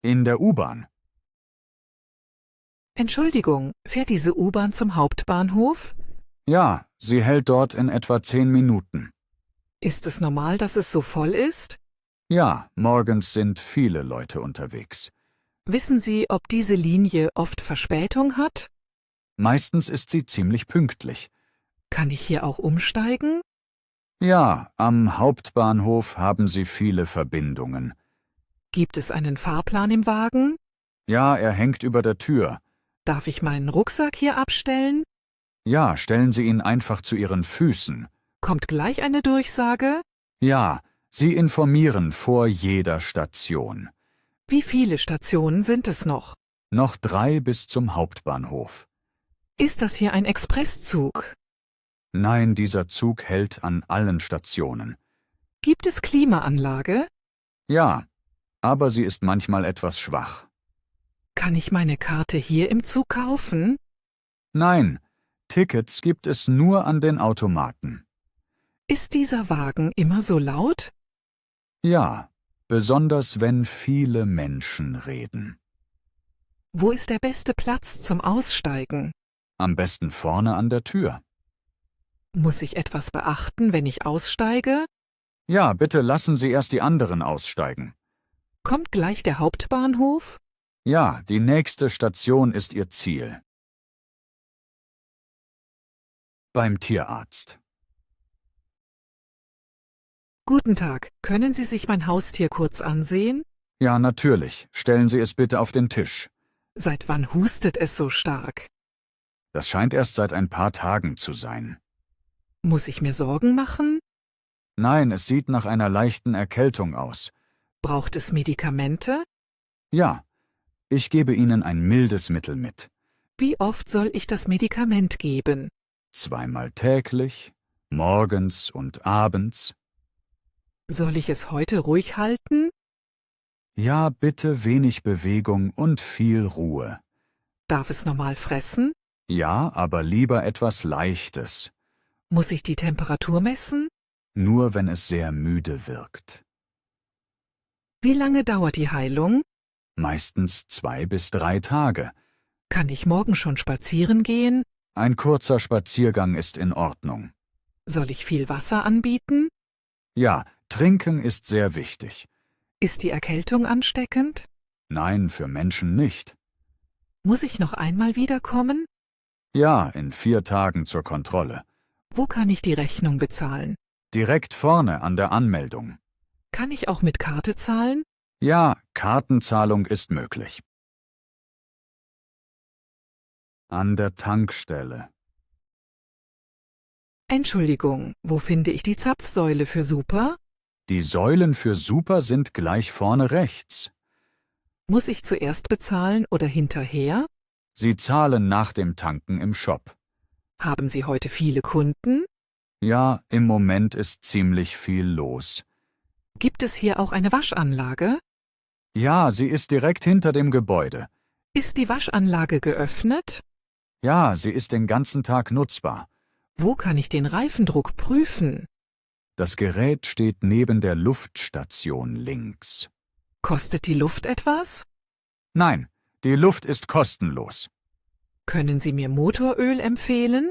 In der U-Bahn. Entschuldigung, fährt diese U-Bahn zum Hauptbahnhof? Ja, sie hält dort in etwa 10 Minuten. Ist es normal, dass es so voll ist? Ja, morgens sind viele Leute unterwegs. Wissen Sie, ob diese Linie oft Verspätung hat? Meistens ist sie ziemlich pünktlich. Kann ich hier auch umsteigen? Ja, am Hauptbahnhof haben sie viele Verbindungen. Gibt es einen Fahrplan im Wagen? Ja, er hängt über der Tür. Darf ich meinen Rucksack hier abstellen? Ja, stellen Sie ihn einfach zu Ihren Füßen. Kommt gleich eine Durchsage? Ja, Sie informieren vor jeder Station. Wie viele Stationen sind es noch? Noch 3 bis zum Hauptbahnhof. Ist das hier ein Expresszug? Nein, dieser Zug hält an allen Stationen. Gibt es Klimaanlage? Ja, aber sie ist manchmal etwas schwach. Kann ich meine Karte hier im Zug kaufen? Nein, Tickets gibt es nur an den Automaten. Ist dieser Wagen immer so laut? Ja, besonders wenn viele Menschen reden. Wo ist der beste Platz zum Aussteigen? Am besten vorne an der Tür. Muss ich etwas beachten, wenn ich aussteige? Ja, bitte lassen Sie erst die anderen aussteigen. Kommt gleich der Hauptbahnhof? Ja, die nächste Station ist Ihr Ziel. Beim Tierarzt. Guten Tag, können Sie sich mein Haustier kurz ansehen? Ja, natürlich. Stellen Sie es bitte auf den Tisch. Seit wann hustet es so stark? Das scheint erst seit ein paar Tagen zu sein. Muss ich mir Sorgen machen? Nein, es sieht nach einer leichten Erkältung aus. Braucht es Medikamente? Ja, ich gebe Ihnen ein mildes Mittel mit. Wie oft soll ich das Medikament geben? 2-mal täglich, morgens und abends. Soll ich es heute ruhig halten? Ja, bitte wenig Bewegung und viel Ruhe. Darf es normal fressen? Ja, aber lieber etwas Leichtes. Muss ich die Temperatur messen? Nur wenn es sehr müde wirkt. Wie lange dauert die Heilung? Meistens 2 bis 3 Tage. Kann ich morgen schon spazieren gehen? Ein kurzer Spaziergang ist in Ordnung. Soll ich viel Wasser anbieten? Ja, trinken ist sehr wichtig. Ist die Erkältung ansteckend? Nein, für Menschen nicht. Muss ich noch einmal wiederkommen? Ja, in 4 Tagen zur Kontrolle. Wo kann ich die Rechnung bezahlen? Direkt vorne an der Anmeldung. Kann ich auch mit Karte zahlen? Ja, Kartenzahlung ist möglich. An der Tankstelle. Entschuldigung, wo finde ich die Zapfsäule für Super? Die Säulen für Super sind gleich vorne rechts. Muss ich zuerst bezahlen oder hinterher? Sie zahlen nach dem Tanken im Shop. Haben Sie heute viele Kunden? Ja, im Moment ist ziemlich viel los. Gibt es hier auch eine Waschanlage? Ja, sie ist direkt hinter dem Gebäude. Ist die Waschanlage geöffnet? Ja, sie ist den ganzen Tag nutzbar. Wo kann ich den Reifendruck prüfen? Das Gerät steht neben der Luftstation links. Kostet die Luft etwas? Nein, die Luft ist kostenlos. Können Sie mir Motoröl empfehlen?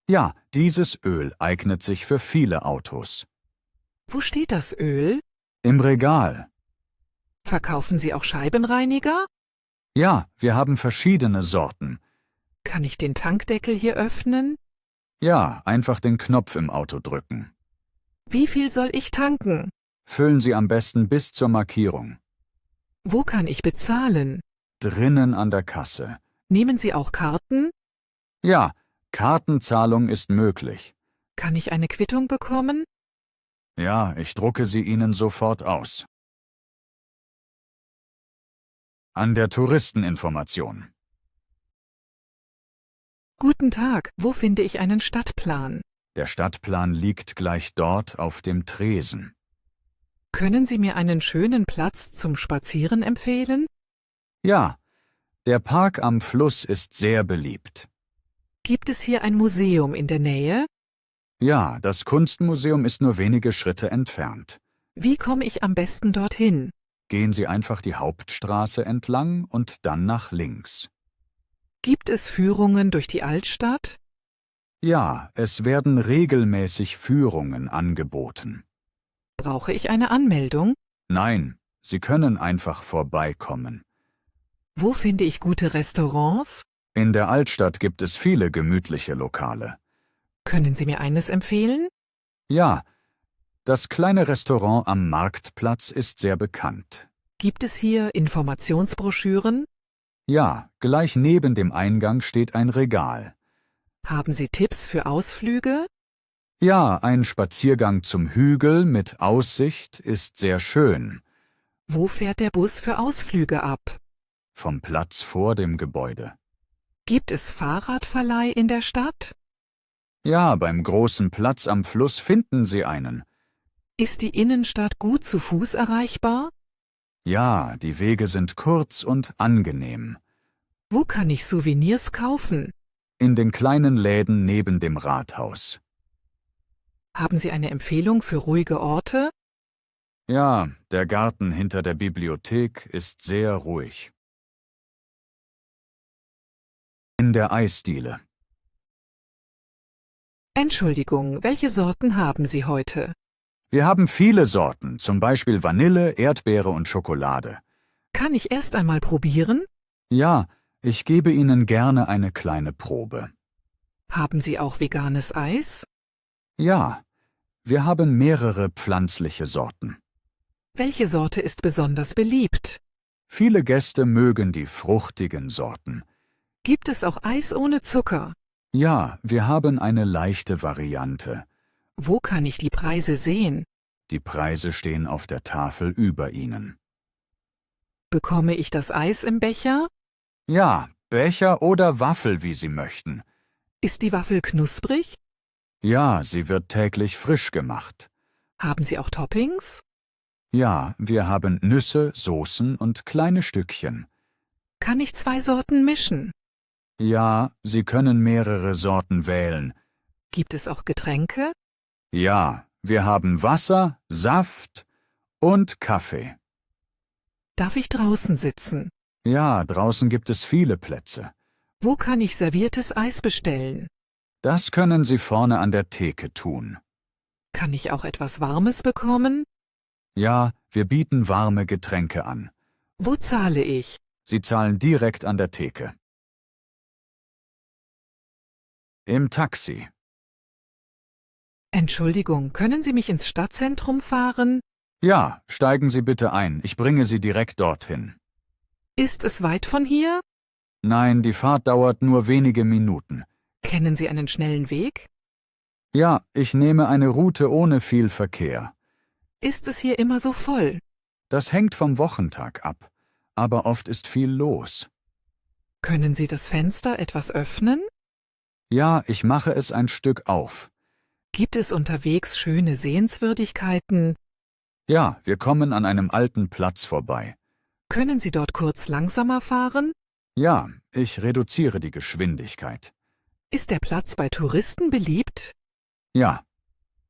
Ja, dieses Öl eignet sich für viele Autos. Wo steht das Öl? Im Regal. Verkaufen Sie auch Scheibenreiniger? Ja, wir haben verschiedene Sorten. Kann ich den Tankdeckel hier öffnen? Ja, einfach den Knopf im Auto drücken. Wie viel soll ich tanken? Füllen Sie am besten bis zur Markierung. Wo kann ich bezahlen? Drinnen an der Kasse. Nehmen Sie auch Karten? Ja, Kartenzahlung ist möglich. Kann ich eine Quittung bekommen? Ja, ich drucke sie Ihnen sofort aus. An der Touristeninformation. Guten Tag, wo finde ich einen Stadtplan? Der Stadtplan liegt gleich dort auf dem Tresen. Können Sie mir einen schönen Platz zum Spazieren empfehlen? Ja, der Park am Fluss ist sehr beliebt. Gibt es hier ein Museum in der Nähe? Ja, das Kunstmuseum ist nur wenige Schritte entfernt. Wie komme ich am besten dorthin? Gehen Sie einfach die Hauptstraße entlang und dann nach links. Gibt es Führungen durch die Altstadt? Ja, es werden regelmäßig Führungen angeboten. Brauche ich eine Anmeldung? Nein, Sie können einfach vorbeikommen. Wo finde ich gute Restaurants? In der Altstadt gibt es viele gemütliche Lokale. Können Sie mir eines empfehlen? Ja, das kleine Restaurant am Marktplatz ist sehr bekannt. Gibt es hier Informationsbroschüren? Ja, gleich neben dem Eingang steht ein Regal. Haben Sie Tipps für Ausflüge? Ja, ein Spaziergang zum Hügel mit Aussicht ist sehr schön. Wo fährt der Bus für Ausflüge ab? Vom Platz vor dem Gebäude. Gibt es Fahrradverleih in der Stadt? Ja, beim großen Platz am Fluss finden Sie einen. Ist die Innenstadt gut zu Fuß erreichbar? Ja, die Wege sind kurz und angenehm. Wo kann ich Souvenirs kaufen? In den kleinen Läden neben dem Rathaus. Haben Sie eine Empfehlung für ruhige Orte? Ja, der Garten hinter der Bibliothek ist sehr ruhig. In der Eisdiele. Entschuldigung, welche Sorten haben Sie heute? Wir haben viele Sorten, zum Beispiel Vanille, Erdbeere und Schokolade. Kann ich erst einmal probieren? Ja, ich gebe Ihnen gerne eine kleine Probe. Haben Sie auch veganes Eis? Ja, wir haben mehrere pflanzliche Sorten. Welche Sorte ist besonders beliebt? Viele Gäste mögen die fruchtigen Sorten. Gibt es auch Eis ohne Zucker? Ja, wir haben eine leichte Variante. Wo kann ich die Preise sehen? Die Preise stehen auf der Tafel über Ihnen. Bekomme ich das Eis im Becher? Ja, Becher oder Waffel, wie Sie möchten. Ist die Waffel knusprig? Ja, sie wird täglich frisch gemacht. Haben Sie auch Toppings? Ja, wir haben Nüsse, Soßen und kleine Stückchen. Kann ich 2 Sorten mischen? Ja, Sie können mehrere Sorten wählen. Gibt es auch Getränke? Ja, wir haben Wasser, Saft und Kaffee. Darf ich draußen sitzen? Ja, draußen gibt es viele Plätze. Wo kann ich serviertes Eis bestellen? Das können Sie vorne an der Theke tun. Kann ich auch etwas Warmes bekommen? Ja, wir bieten warme Getränke an. Wo zahle ich? Sie zahlen direkt an der Theke. Im Taxi. Entschuldigung, können Sie mich ins Stadtzentrum fahren? Ja, steigen Sie bitte ein. Ich bringe Sie direkt dorthin. Ist es weit von hier? Nein, die Fahrt dauert nur wenige Minuten. Kennen Sie einen schnellen Weg? Ja, ich nehme eine Route ohne viel Verkehr. Ist es hier immer so voll? Das hängt vom Wochentag ab, aber oft ist viel los. Können Sie das Fenster etwas öffnen? Ja, ich mache es ein Stück auf. Gibt es unterwegs schöne Sehenswürdigkeiten? Ja, wir kommen an einem alten Platz vorbei. Können Sie dort kurz langsamer fahren? Ja, ich reduziere die Geschwindigkeit. Ist der Platz bei Touristen beliebt? Ja,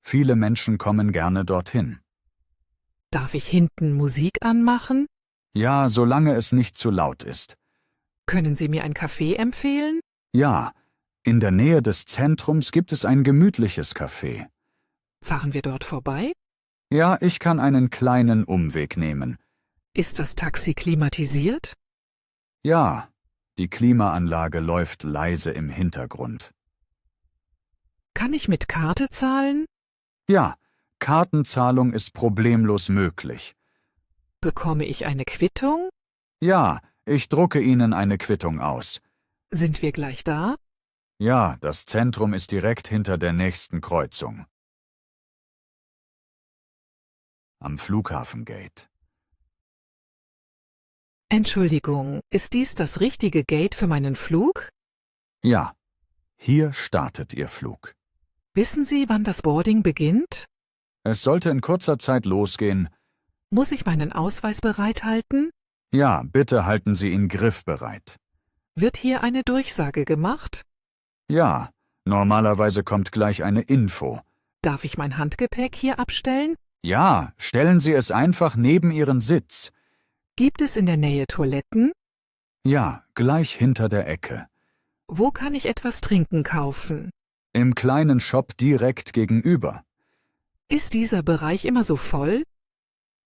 viele Menschen kommen gerne dorthin. Darf ich hinten Musik anmachen? Ja, solange es nicht zu laut ist. Können Sie mir ein Café empfehlen? Ja, in der Nähe des Zentrums gibt es ein gemütliches Café. Fahren wir dort vorbei? Ja, ich kann einen kleinen Umweg nehmen. Ist das Taxi klimatisiert? Ja, die Klimaanlage läuft leise im Hintergrund. Kann ich mit Karte zahlen? Ja, Kartenzahlung ist problemlos möglich. Bekomme ich eine Quittung? Ja, ich drucke Ihnen eine Quittung aus. Sind wir gleich da? Ja, das Zentrum ist direkt hinter der nächsten Kreuzung. Am Flughafengate. Entschuldigung, ist dies das richtige Gate für meinen Flug? Ja, hier startet Ihr Flug. Wissen Sie, wann das Boarding beginnt? Es sollte in kurzer Zeit losgehen. Muss ich meinen Ausweis bereithalten? Ja, bitte halten Sie ihn griffbereit. Wird hier eine Durchsage gemacht? Ja, normalerweise kommt gleich eine Info. Darf ich mein Handgepäck hier abstellen? Ja, stellen Sie es einfach neben Ihren Sitz. Gibt es in der Nähe Toiletten? Ja, gleich hinter der Ecke. Wo kann ich etwas trinken kaufen? Im kleinen Shop direkt gegenüber. Ist dieser Bereich immer so voll?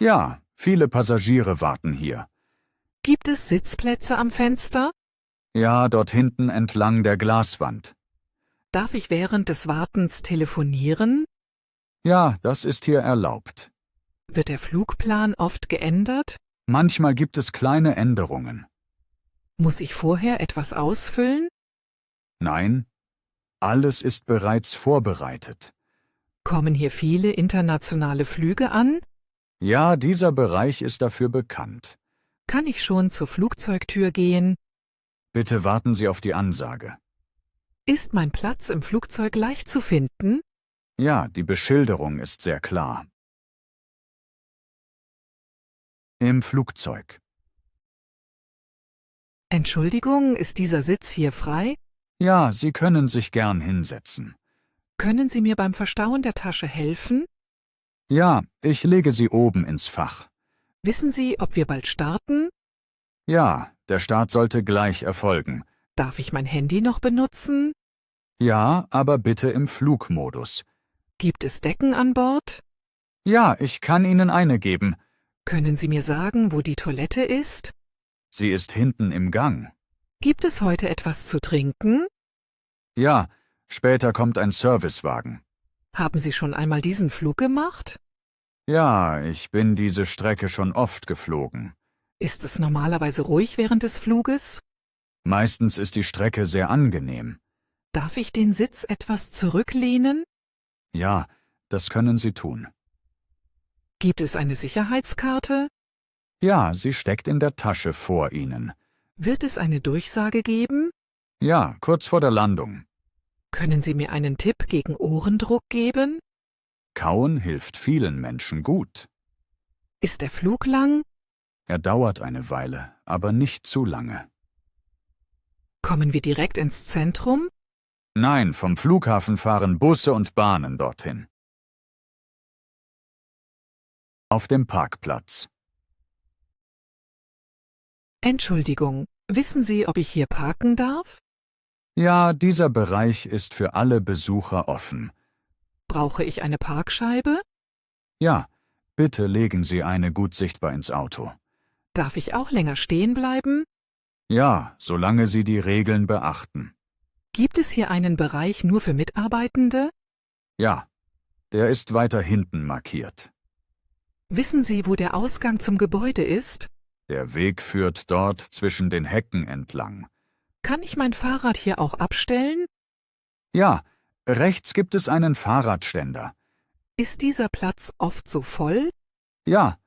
Ja, viele Passagiere warten hier. Gibt es Sitzplätze am Fenster? Ja, dort hinten entlang der Glaswand. Darf ich während des Wartens telefonieren? Ja, das ist hier erlaubt. Wird der Flugplan oft geändert? Manchmal gibt es kleine Änderungen. Muss ich vorher etwas ausfüllen? Nein, alles ist bereits vorbereitet. Kommen hier viele internationale Flüge an? Ja, dieser Bereich ist dafür bekannt. Kann ich schon zur Flugzeugtür gehen? Bitte warten Sie auf die Ansage. Ist mein Platz im Flugzeug leicht zu finden? Ja, die Beschilderung ist sehr klar. Im Flugzeug. Entschuldigung, ist dieser Sitz hier frei? Ja, Sie können sich gern hinsetzen. Können Sie mir beim Verstauen der Tasche helfen? Ja, ich lege sie oben ins Fach. Wissen Sie, ob wir bald starten? Ja, der Start sollte gleich erfolgen. Darf ich mein Handy noch benutzen? Ja, aber bitte im Flugmodus. Gibt es Decken an Bord? Ja, ich kann Ihnen eine geben. Können Sie mir sagen, wo die Toilette ist? Sie ist hinten im Gang. Gibt es heute etwas zu trinken? Ja, später kommt ein Servicewagen. Haben Sie schon einmal diesen Flug gemacht? Ja, ich bin diese Strecke schon oft geflogen. Ist es normalerweise ruhig während des Fluges? Meistens ist die Strecke sehr angenehm. Darf ich den Sitz etwas zurücklehnen? Ja, das können Sie tun. Gibt es eine Sicherheitskarte? Ja, sie steckt in der Tasche vor Ihnen. Wird es eine Durchsage geben? Ja, kurz vor der Landung. Können Sie mir einen Tipp gegen Ohrendruck geben? Kauen hilft vielen Menschen gut. Ist der Flug lang? Er dauert eine Weile, aber nicht zu lange. Kommen wir direkt ins Zentrum? Nein, vom Flughafen fahren Busse und Bahnen dorthin. Auf dem Parkplatz. Entschuldigung, wissen Sie, ob ich hier parken darf? Ja, dieser Bereich ist für alle Besucher offen. Brauche ich eine Parkscheibe? Ja, bitte legen Sie eine gut sichtbar ins Auto. Darf ich auch länger stehen bleiben? Ja, solange Sie die Regeln beachten. Gibt es hier einen Bereich nur für Mitarbeitende? Ja, der ist weiter hinten markiert. Wissen Sie, wo der Ausgang zum Gebäude ist? Der Weg führt dort zwischen den Hecken entlang. Kann ich mein Fahrrad hier auch abstellen? Ja, rechts gibt es einen Fahrradständer. Ist dieser Platz oft so voll? Ja,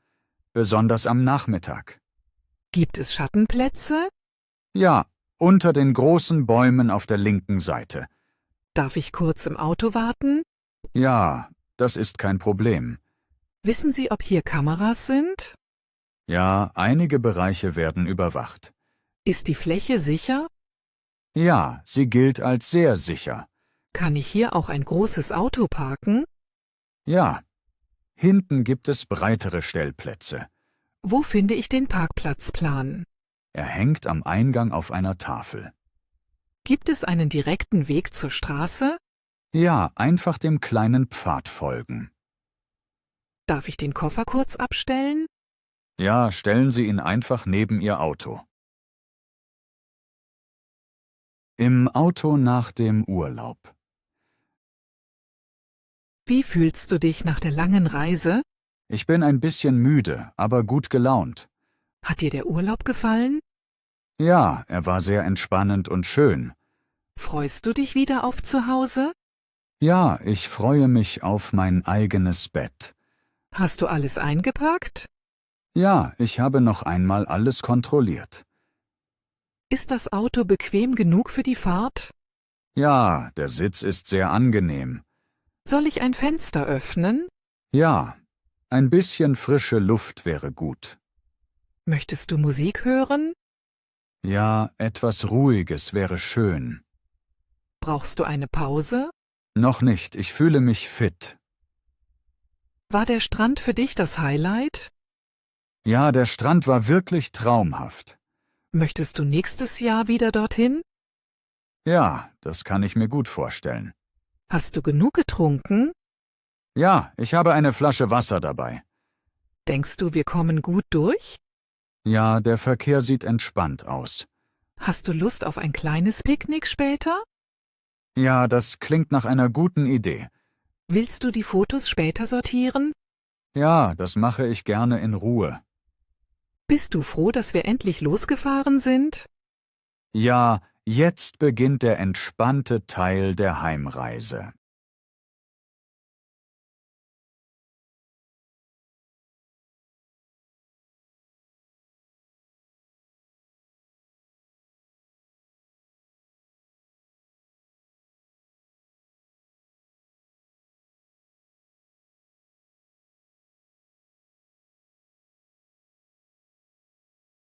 besonders am Nachmittag. Gibt es Schattenplätze? Ja, unter den großen Bäumen auf der linken Seite. Darf ich kurz im Auto warten? Ja, das ist kein Problem. Wissen Sie, ob hier Kameras sind? Ja, einige Bereiche werden überwacht. Ist die Fläche sicher? Ja, sie gilt als sehr sicher. Kann ich hier auch ein großes Auto parken? Ja, hinten gibt es breitere Stellplätze. Wo finde ich den Parkplatzplan? Er hängt am Eingang auf einer Tafel. Gibt es einen direkten Weg zur Straße? Ja, einfach dem kleinen Pfad folgen. Darf ich den Koffer kurz abstellen? Ja, stellen Sie ihn einfach neben Ihr Auto. Im Auto nach dem Urlaub. Wie fühlst du dich nach der langen Reise? Ich bin ein bisschen müde, aber gut gelaunt. Hat dir der Urlaub gefallen? Ja, er war sehr entspannend und schön. Freust du dich wieder auf zu Hause? Ja, ich freue mich auf mein eigenes Bett. Hast du alles eingepackt? Ja, ich habe noch einmal alles kontrolliert. Ist das Auto bequem genug für die Fahrt? Ja, der Sitz ist sehr angenehm. Soll ich ein Fenster öffnen? Ja, ein bisschen frische Luft wäre gut. Möchtest du Musik hören? Ja, etwas Ruhiges wäre schön. Brauchst du eine Pause? Noch nicht, ich fühle mich fit. War der Strand für dich das Highlight? Ja, der Strand war wirklich traumhaft. Möchtest du nächstes Jahr wieder dorthin? Ja, das kann ich mir gut vorstellen. Hast du genug getrunken? Ja, ich habe eine Flasche Wasser dabei. Denkst du, wir kommen gut durch? Ja, der Verkehr sieht entspannt aus. Hast du Lust auf ein kleines Picknick später? Ja, das klingt nach einer guten Idee. Willst du die Fotos später sortieren? Ja, das mache ich gerne in Ruhe. Bist du froh, dass wir endlich losgefahren sind? Ja, jetzt beginnt der entspannte Teil der Heimreise.